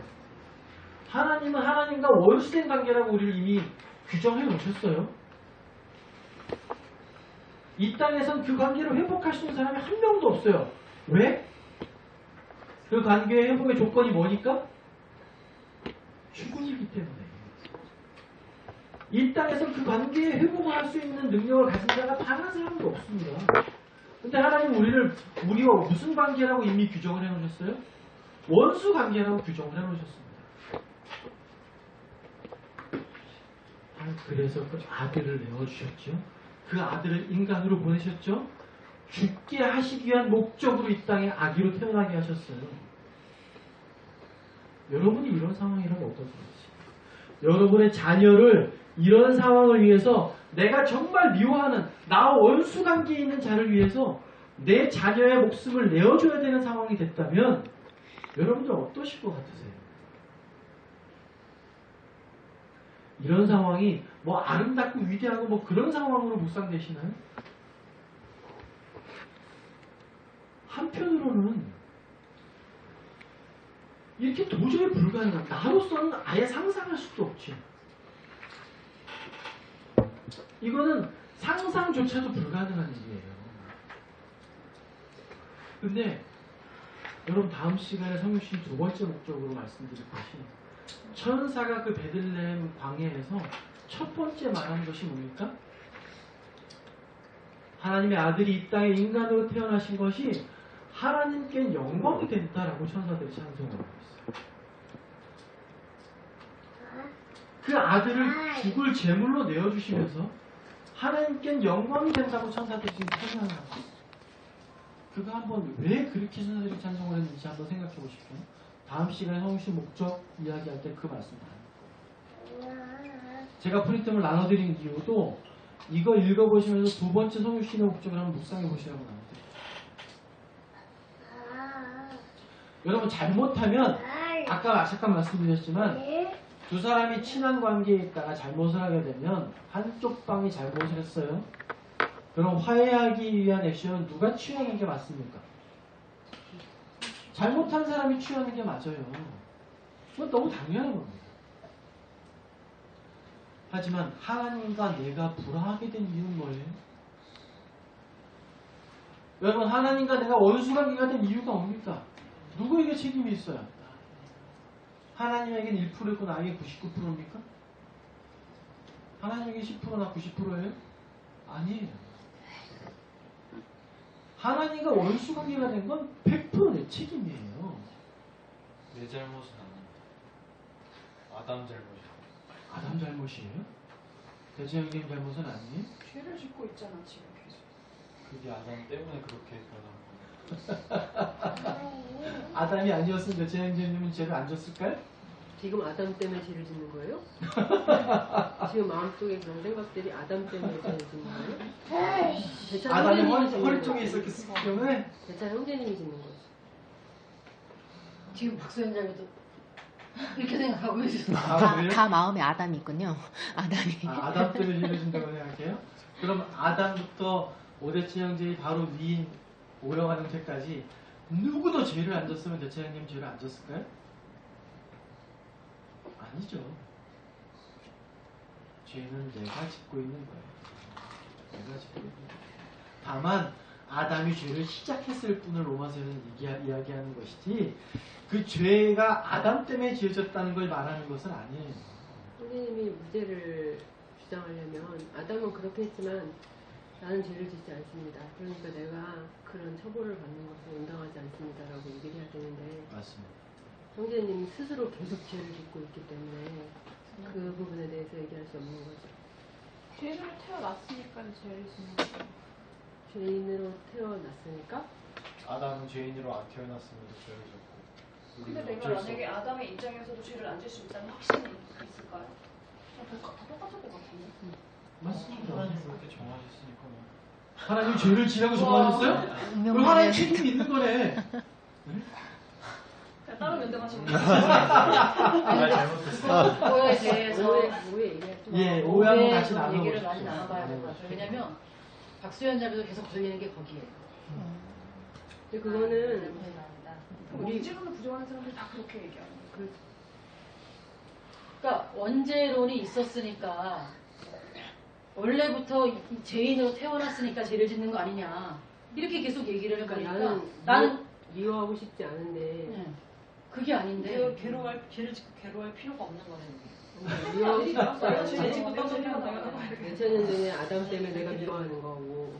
하나님은 하나님과 원수된 관계라고 우리를 이미 규정해 놓으셨어요. 이 땅에선 그 관계를 회복할 수 있는 사람이 한 명도 없어요. 왜? 그 관계의 회복의 조건이 뭐니까? 죽음이기 때문에. 이 땅에서 그 관계에 회복을 할 수 있는 능력을 가진 자가 단 한 사람도 없습니다. 근데 하나님은 우리와 무슨 관계라고 이미 규정을 해놓으셨어요? 원수 관계라고 규정을 해놓으셨습니다. 그래서 그 아들을 내어주셨죠. 그 아들을 인간으로 보내셨죠. 죽게 하시기 위한 목적으로 이 땅에 아기로 태어나게 하셨어요. 여러분이 이런 상황이라면 어떠십니까? 여러분의 자녀를 이런 상황을 위해서 내가 정말 미워하는 나와 원수 관계에 있는 자를 위해서 내 자녀의 목숨을 내어줘야 되는 상황이 됐다면 여러분들 어떠실 것 같으세요? 이런 상황이 뭐 아름답고 위대하고 뭐 그런 상황으로 묵상되시나요? 한편으로는 이렇게 도저히 불가능한, 나로서는 아예 상상할 수도 없지. 이거는 상상조차도 불가능한 일이에요. 근데 여러분 다음 시간에 성육신 두 번째 목적으로 말씀드릴 것이 천사가 그 베들레헴 광야에서 첫 번째 말한 것이 뭡니까? 하나님의 아들이 이 땅에 인간으로 태어나신 것이 하나님께 영광이 된다라고 천사들이 찬송하고 있어요. 그 아들을 죽을 제물로 내어주시면서 하나님께 영광이 된다고 천사들이 지금 찬송하고 있어요. 그거 한번 왜 그렇게 천사들이 찬송을 했는지 한번 생각해 보십시오. 다음 시간에 성육신 목적 이야기할 때 그 말씀 나눠요. 제가 프린트를 나눠드린 이유도 이거 읽어보시면서 두 번째 성육신의 목적을 한번 묵상해 보시라고 나눠드려요. 여러분 잘못하면 아까 잠깐 말씀드렸지만 두 사람이 친한 관계에 있다가 잘못을 하게 되면 한쪽 방이 잘못을 했어요. 그럼 화해하기 위한 액션은 누가 취하는 게 맞습니까? 잘못한 사람이 취하는 게 맞아요. 그건 너무 당연한 겁니다. 하지만 하나님과 내가 불화하게 된 이유는 뭐예요? 여러분 하나님과 내가 원수관계가 된 이유가 뭡니까? 누구에게 책임이 있어요? 하나님에게는 1%있고 나에게 99%입니까? 하나님에게 10%나 90%예요? 아니에요. 하나님과 원수관계가 된 건 100% 내 책임이에요. 내 잘못은 아닙니다. 아담 잘못이에요. 아담 잘못이에요? 대제형님 잘못은 아니에요? 죄를 짓고 있잖아 지금 계속. 그게 아담 때문에 그렇게 변한 거예요. 아담이 아니었으면 대제형님은 죄를 안 졌을까요? 지금 아담 때문에 죄를 짓는 거예요? 지금 마음속에 그런 생각들이 아담 때문에 죄를 짓는 거예요? 대차 아담이 형제님이 짓는 허리 쪽에 거지. 있었기 때문에 대차 형제님이 짓는 거지. 지금 박수현장에도 이렇게 생각하고 있어요. 그래요? 다 마음에 아담이 있군요. 아담이. 아담 때문에 죄를 진다고 생각해요? 그럼 아담부터 오대치 형제의 바로 위인 오영환 형제까지 누구도 죄를 안 졌으면 대체 형님 죄를 안 졌을까요? 아니죠. 죄는 내가 짓고 있는 거예요. 내가 짓고 있는 거예요. 다만 아담이 죄를 시작했을 뿐을 로마서에는 이야기하는 것이지 그 죄가 아담 때문에 지어졌다는 걸 말하는 것은 아니에요. 형제님이 무죄를 주장하려면 아담은 그렇게 했지만 나는 죄를 짓지 않습니다. 그러니까 내가 그런 처벌을 받는 것은 온당하지 않습니다라고 얘기를 해야 되는데 맞습니다. 형제님이 스스로 계속 죄를 짓고 있기 때문에 그 부분에 대해서 얘기할 수 없는 거죠. 죄를 태어났으니까 죄를 짓는 거죠. 죄인으로 태어났으니까 아담은 죄인으로 안 태어났음에도 죄를 졌고. 근데 우리는 내가 어쩔 수 만약에 없- 아담의 입장에서도 죄를 안 질 수 있다는 확신이 있을까요? 다 똑같을 것 같은데. 맞습니다. 하나님 그렇게 정하셨으니까 뭐. 하나님 죄를 지라고 정하셨어요? 그럼 하나님 책임이 있는 거네. 그냥 다른 면대마시고. 말 잘못했어. 오해에 대해서 오해 얘기할 좀 예, 오해 한번 오해에 같이 좀 나눠보시죠. 얘기를 많이 나눠봐야 될 것 같아요. 왜냐면 박수현장에도 계속 걸리는 게 거기에요. 근데 그거는 나옵니다. 원죄론을 부정하는 사람들이 다 그렇게 얘기하는 거예요. 그러니까 원죄론이 있었으니까 원래부터 죄인으로 태어났으니까 죄를 짓는 거 아니냐 이렇게 계속 얘기를 그러니까 해보니까 나는 미워하고 싶지 않은데 네. 그게 아닌데 죄를 짓고 괴로워할 필요가 없는 거예요. 미워하고 싶지 내가 죄를 않은데 짓고 딴 소리가 나요. 괜찮은 중에 아담 때문에 내가 미워하는 거고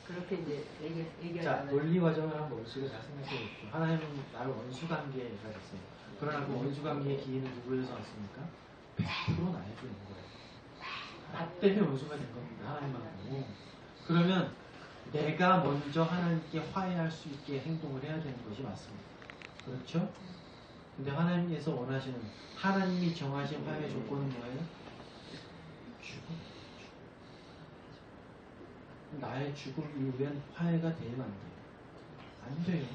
그렇게 이제 자, 얘기하잖아요. 논리 과정을 한번 머릿속에 잘 생각해 보십시오. 하나님은 나를 원수 관계가 됐어요. 그러나 그 원수 관계의 기인은 누구에서 왔습니까? 100% 나에게 온 거예요. 나 때문에 원수가 된 겁니다. 하나님하고. 그러면 내가 먼저 하나님께 화해할 수 있게 행동을 해야 되는 것이 맞습니다. 그렇죠? 근데 하나님께서 원하시는 하나님이 정하신 화해 조건은 뭐예요? 죽음. 나의 죽음 이후엔 화해가 되면 안 돼요. 안 돼요.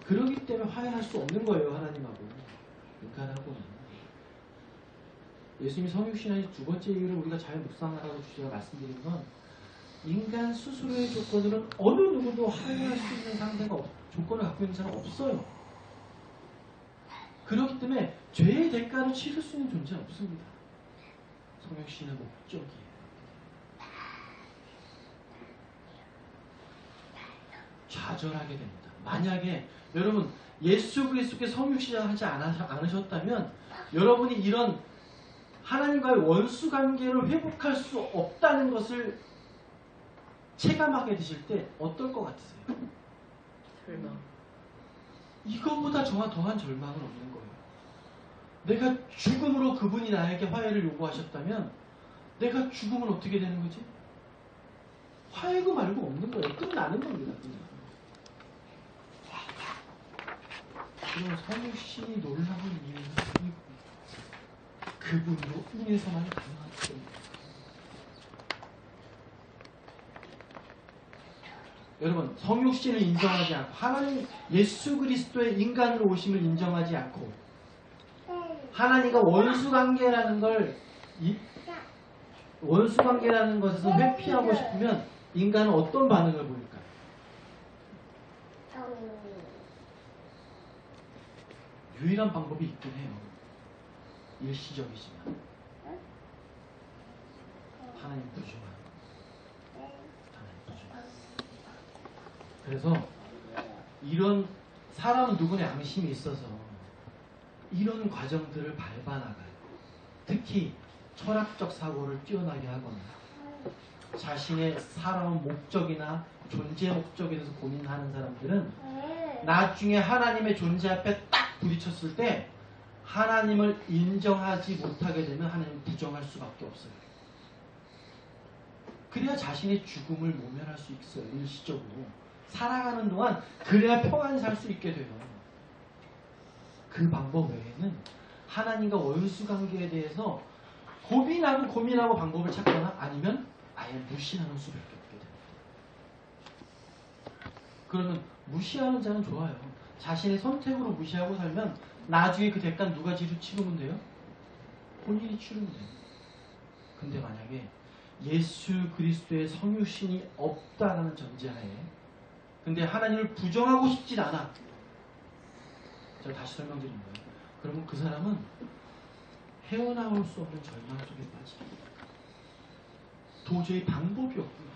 그러기 때문에 화해할 수 없는 거예요. 하나님하고 인간하고는. 예수님이 성육신의 두 번째 이유를 우리가 잘 묵상하라고 제가 말씀드린 건 인간 스스로의 조건으로는 어느 누구도 화해할 수 있는 상대가 조건을 갖고 있는 사람 없어요. 그렇기 때문에 죄의 대가를 치를 수 있는 존재는 없습니다. 성육신의 목적이에요. 좌절하게 됩니다. 만약에 여러분 예수 그리스도께 성육신하지 않으셨다면 여러분이 이런 하나님과의 원수 관계를 회복할 수 없다는 것을 체감하게 되실 때 어떨 것 같으세요? 절망. 이거보다 더한 절망은 없는 거예요. 내가 죽음으로 그분이 나에게 화해를 요구하셨다면 내가 죽으면 어떻게 되는 거지? 화해고 말고 없는 거예요. 끝나는 겁니다. 그냥. 그런 성육신이 놀라운 이유는 그분으로 인해서만 가능하기 때문에. 여러분, 성육신을 인정하지 않고 하나님 예수 그리스도의 인간으로 오심을 인정하지 않고 하나님과 원수관계라는 걸 원수관계라는 것에서 회피하고 싶으면 인간은 어떤 반응을 보일까요? 유일한 방법이 있긴 해요. 일시적이지만 하나님 부족한 하나님 부족한. 그래서 이런 사람은 누구나 양심이 있어서 이런 과정들을 밟아나가요. 특히 철학적 사고를 뛰어나게 하거나 자신의 살아온 목적이나 존재 목적에 대해서 고민하는 사람들은 나중에 하나님의 존재 앞에 딱 부딪혔을 때 하나님을 인정하지 못하게 되면 하나님을 부정할 수밖에 없어요. 그래야 자신의 죽음을 모면할 수 있어요. 일시적으로. 살아가는 동안 그래야 평안히 살 수 있게 돼요. 그 방법 외에는 하나님과 원수 관계에 대해서 고민하고 방법을 찾거나 아니면 아예 무시하는 수밖에 없게 됩니다. 그러면 무시하는 자는 좋아요. 자신의 선택으로 무시하고 살면 나중에 그 대가는 누가 치르면 돼요? 본인이 치르면 돼요. 근데 만약에 예수 그리스도의 성육신이 없다라는 전제하에 근데 하나님을 부정하고 싶진 않아. 제가 다시 설명드린 거예요. 그러면 그 사람은 헤어나올 수 없는 절망 속에 빠집니다. 도저히 방법이 없구나.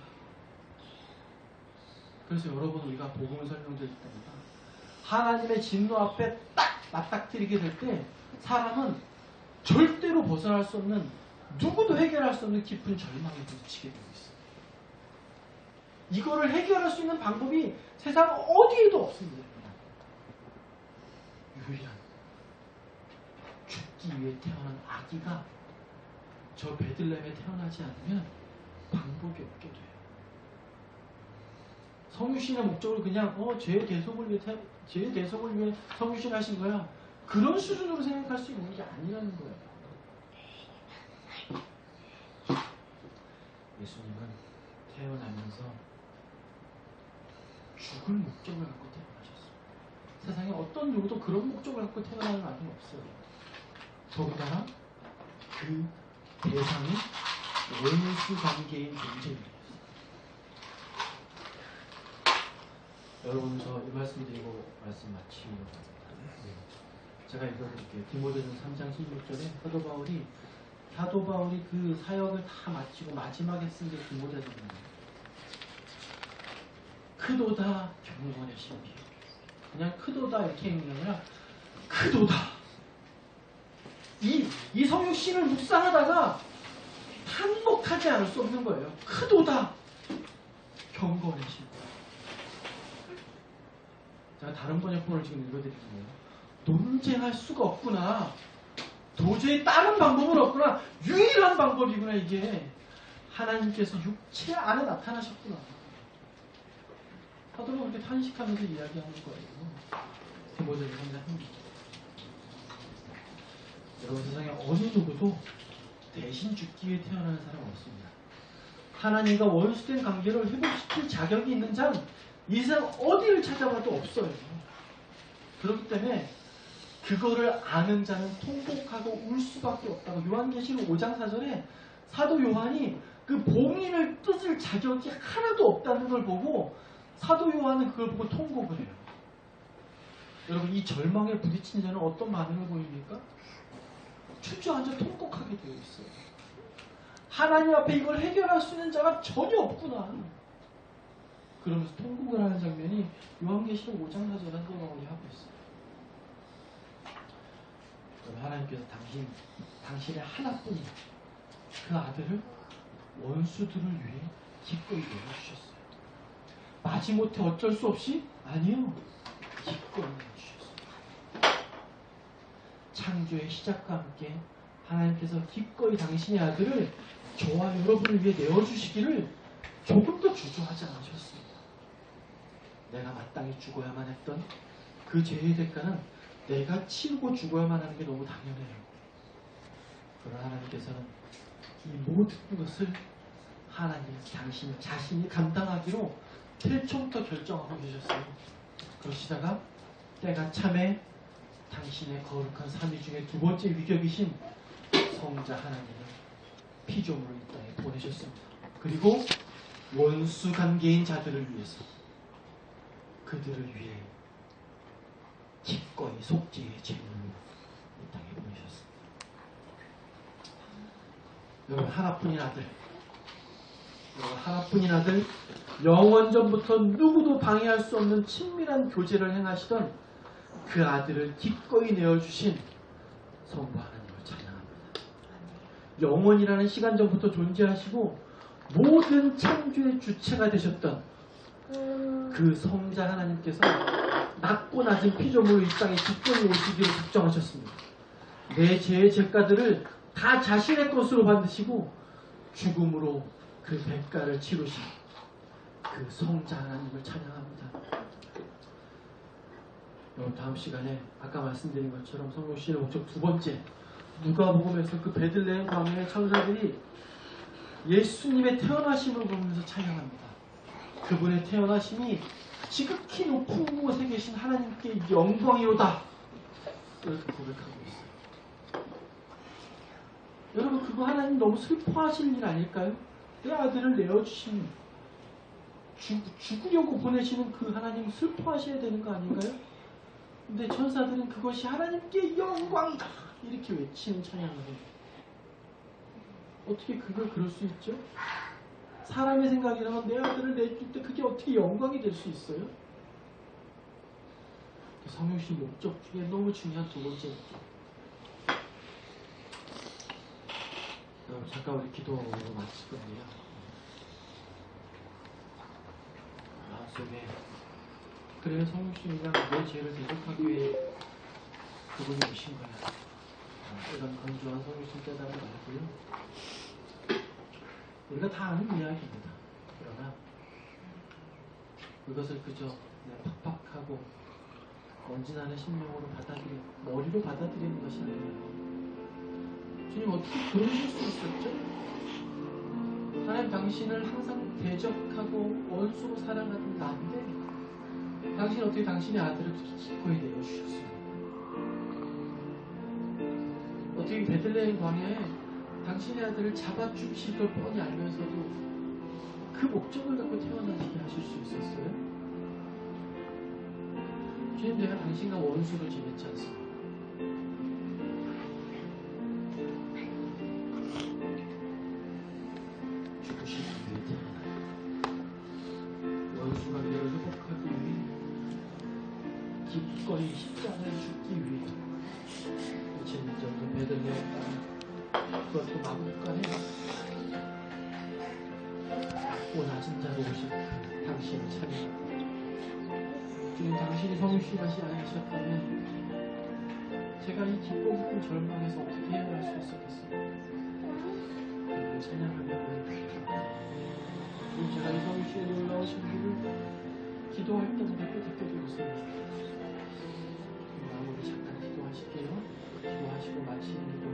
그래서 여러분 우리가 복음을 설명드릴 때마다 하나님의 진노 앞에 딱 맞닥뜨리게 될 때 사람은 절대로 벗어날 수 없는 누구도 해결할 수 없는 깊은 절망에 부딪히게 되고 있어요. 이거를 해결할 수 있는 방법이 세상 어디에도 없습니다. 유일한 죽기 위해 태어난 아기가 저 베들레헴에 태어나지 않으면 방법이 없게 돼요. 성육신의 목적을 그냥 죄의 대속을 위해 성육신 하신 거야. 그런 수준으로 생각할 수 있는 게 아니라는 거예요. 예수님은 태어나면서 죽을 목적을 갖고 태어나셨어요. 세상에 어떤 누구도 그런 목적을 갖고 태어나는 아이는 없어요. 더군다나 그 대상이 원수 관계인 존재입니다. 여러분 저 이 말씀 드리고 말씀 마치려고 합니다. 제가 읽어드릴게요. 디모데전서 3장 16절에 사도 바울이 그 사역을 다 마치고 마지막에 쓴 게 디모데전서입니다. 크도다 경건의 신비. 그냥 크도다 이렇게 읽는 게 아니라 크도다. 이 성육신을 묵상하다가 한몫하지 않을 수 없는 거예요. 크도다 경건의 신비. 제가 다른 번역본을 지금 읽어드릴게요. 논쟁할 수가 없구나. 도저히 다른 방법은 없구나. 유일한 방법이구나 이게. 하나님께서 육체 안에 나타나셨구나. 사도가 그렇게 탄식하면서 이야기하는 거예요. 디모데전서 3장. 여러분 세상에 어느 누구도 대신 죽기 위해 태어나는 사람 없습니다. 하나님과 원수된 관계를 회복시킬 자격이 있는 자는 이 세상 어디를 찾아봐도 없어요. 그렇기 때문에 그거를 아는 자는 통곡하고 울 수밖에 없다고 요한계시록 5장 4절에 사도 요한이 그 봉인을 뜯을 자격이 하나도 없다는 걸 보고 사도 요한은 그걸 보고 통곡을 해요. 여러분 이 절망에 부딪힌 자는 어떤 반응을 보입니까? 주저앉아 통곡하게 되어 있어요. 하나님 앞에 이걸 해결할 수 있는 자가 전혀 없구나. 그러면서 통곡을 하는 장면이 요한계시록 5장 4절에 사도 바울이 하고 있어요. 그럼 하나님께서 당신의 하나뿐인 그 아들을 원수들을 위해 기꺼이 내어주셨어요. 마지못해 어쩔 수 없이? 아니요. 기꺼이 내어주셨어요. 창조의 시작과 함께 하나님께서 기꺼이 당신의 아들을 저와 여러분을 위해 내어주시기를 조금도 주저하지 않으셨습니다. 내가 마땅히 죽어야만 했던 그 죄의 대가는 내가 치르고 죽어야만 하는 게 너무 당연해요. 그러나 하나님께서는 이 모든 것을 하나님 당신 자신이 감당하기로 태초부터 결정하고 계셨어요. 그러시다가 때가 참에 당신의 거룩한 삼위 중에 두 번째 위격이신 성자 하나님을 피조물을 이 땅에 보내셨습니다. 그리고 원수 관계인 자들을 위해서 그들을 위해 기꺼이 속죄의 제물로 이 땅에 보내셨습니다. 여러분 하나뿐인 아들 영원전부터 누구도 방해할 수 없는 친밀한 교제를 행하시던 그 아들을 기꺼이 내어주신 성부 하나님을 찬양합니다. 영원이라는 시간 전부터 존재하시고 모든 창조의 주체가 되셨던 그 성자 하나님께서 낮고 낮은 피조물을 이 땅에 기꺼이 오시기로 작정하셨습니다. 내 죄의 죄가들을 다 자신의 것으로 받으시고 죽음으로 그 대가를 치르신 그 성자 하나님을 찬양합니다. 여러분 다음 시간에 아까 말씀드린 것처럼 성령신의 목적 두 번째, 누가복음에서 그 베들레헴 광야의 천사들이 예수님의 태어나심을 보면서 찬양합니다. 그분의 태어나심이 지극히 높은 곳에 계신 하나님께 영광이로다, 이렇게 고백하고 있어요. 여러분 그거 하나님 너무 슬퍼하실 일 아닐까요? 내 아들을 내어주신, 죽으려고 보내시는 그 하나님 슬퍼하셔야 되는 거 아닌가요? 근데 천사들은 그것이 하나님께 영광이다 이렇게 외치는 찬양을 해요. 어떻게 그걸 그럴 수 있죠? 사람의 생각이라면 내 아들을 내줄 때 그게 어떻게 영광이 될 수 있어요? 성령신 목적 중에 너무 중요한 두 번째 목적. 잠깐 우리 기도하고 마칠 겁니다. 마음속에 그래요, 성령신이랑 내 죄를 대적하기 위해 그분이 오신 거야. 이런 건조한 성령신 깨달음 말고요. 우리가 다 아는 이야기입니다. 그러나 그것을 그저 팍팍하고 언진하는 심령으로 머리로 받아들이는 것이 아니에요. 주님 어떻게 그러실 수 있었죠? 하나님 당신을 항상 대적하고 원수로 사랑하던 나인데 당신 어떻게 당신의 아들을 기꺼이 내어주셨어요? 어떻게 베들레헴 광야에 당신의 아들을 잡아 죽이실 걸 뻔히 알면서도 그 목적을 갖고 태어나시게 하실 수 있었어요? 주님, 내가 당신과 원수로 지냈지 않습니까? 죽으시기 위해 태어나 원수 관계를 회복하기 위해 기꺼이 십자가에 죽기 위해 2000년 전도 베들레헴 땅, 그것도 마국간에 낮고 낮은 자로 오신 그 당신을 찬양합니다. 주님, 당신이 성실하시 아니셨다면 제가 이 기뻐 깊은 절망에서 어떻게 해야 할 수 있었겠어요? 그분을 찬양하며 주님, 제가 이 성실에 놀라우신 분을 기도할 때마다 깨닫게 되었습니다. 마무리 잠깐 기도하실게요. 기도하시고 마치는 기도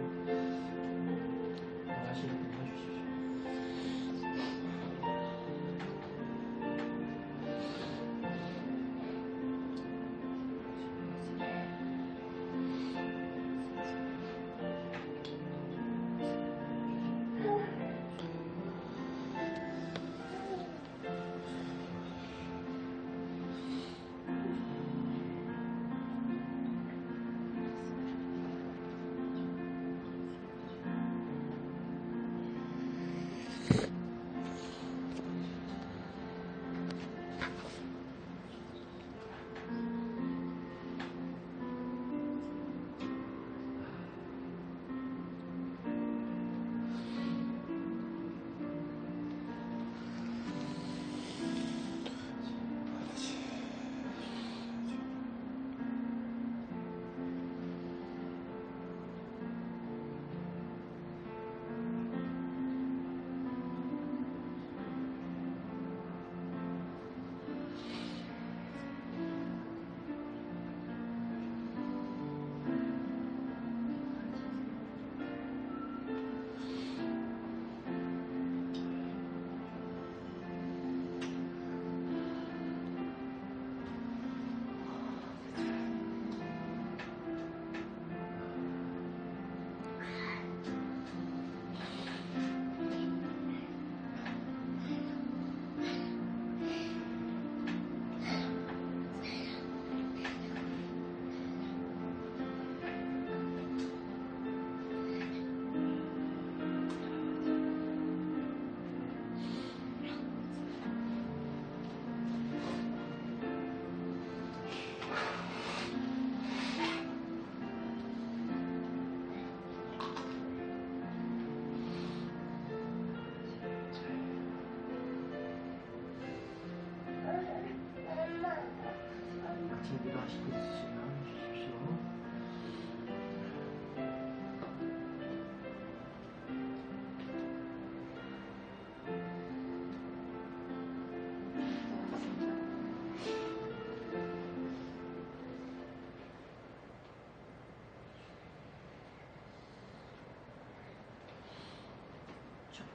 원하시는 분 해주십시오.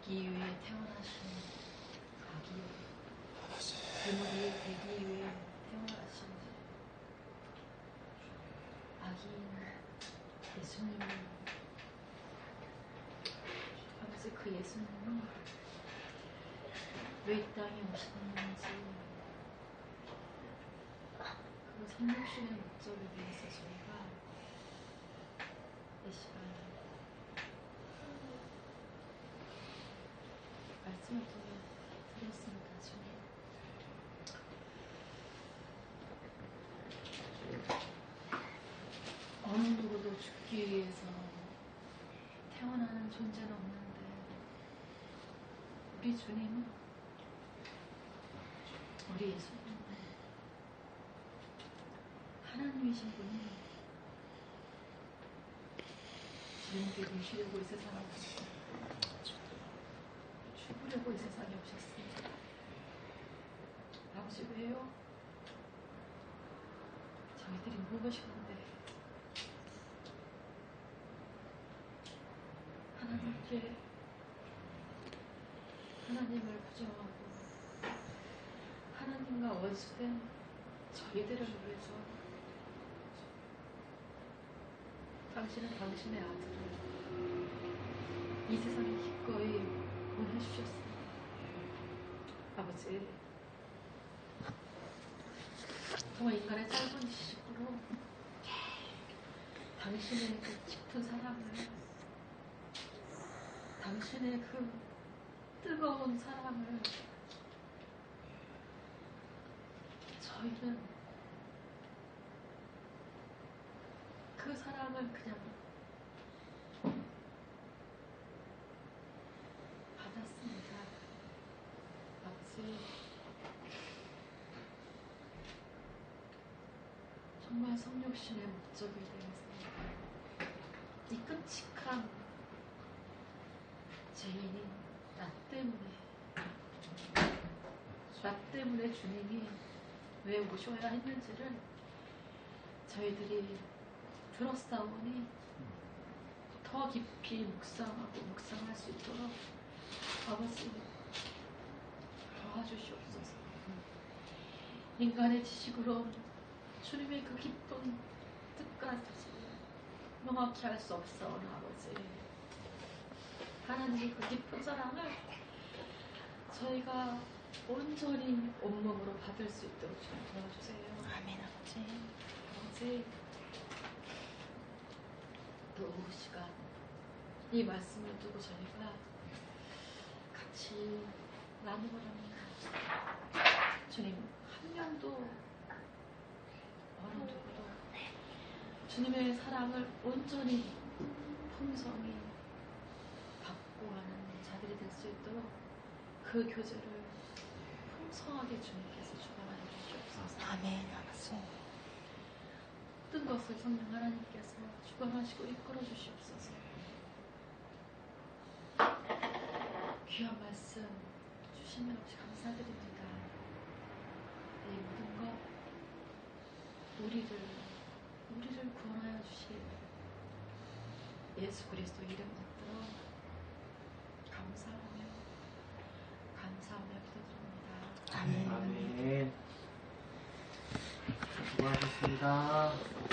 죽기 위해 태어나신 아기, 괴물이 되기 위해 태어나신 아기인 예수님을, 아버지, 그 예수님이 왜 이 땅에 오셨는지, 그 성육신의 목적을 위해서 저희가 이 시간 말씀을 통해 들었습니다. 주님, 어느 누구도 죽기 위해서 태어나는 존재는 없는데 우리 주님은, 우리 예수님은 하나님이신 분이 주님께 계시려고 이 세상에 오셨습니다. 죽으려고 이 세상에 오셨습니다. 아버지, 왜요? 저희들이 무엇이건데 하나님께, 하나님을 부정하고 하나님과 원수된 저희들을 위해서 당신은 당신의 아들을 이 세상에 기꺼이 보내주셨습니다. 아버지, 정말 인간의 짧은 지식으로 당신의 그 깊은 사랑을, 당신의 그 뜨거운 사랑을 저희는 그 사랑을 그냥 받았습니다. 아버지, 정말 성육신의 목적에 대해서 이 끔찍한 죄인인 나 때문에 주님이 왜 오셔야 했는지를 저희들이 들었사오니 더 깊이 묵상할 수 있도록 아버지 도와주시옵소서. 인간의 지식으로 주님의 그 깊은 뜻까지 명확히 할 수 없사오니 아버지, 하나님의 그 깊은 사랑을 저희가 온전히 온몸으로 받을 수 있도록 좀 도와주세요. 아멘. 아버지. 아버지, 또 시간 이 말씀을 두고 저희가 같이 나누고랍니다. 주님, 한 명도 어느 누구도 주님의 사랑을 온전히 풍성히 받고 하는 자들이 될 수 있도록 그 교제를 풍성하게 주님께서 주관하여 주시옵소서. 아멘. 아버지. 모든 것을 성령 하나님께서 주관하시고 이끌어 주시옵소서. 귀한 말씀 주시면 없이 감사드립니다. 이 모든 것 우리를 구원하여 주실 예수 그리스도 이름 받들어 감사하며 기도드립니다. 아멘. 아멘. 수고하셨습니다.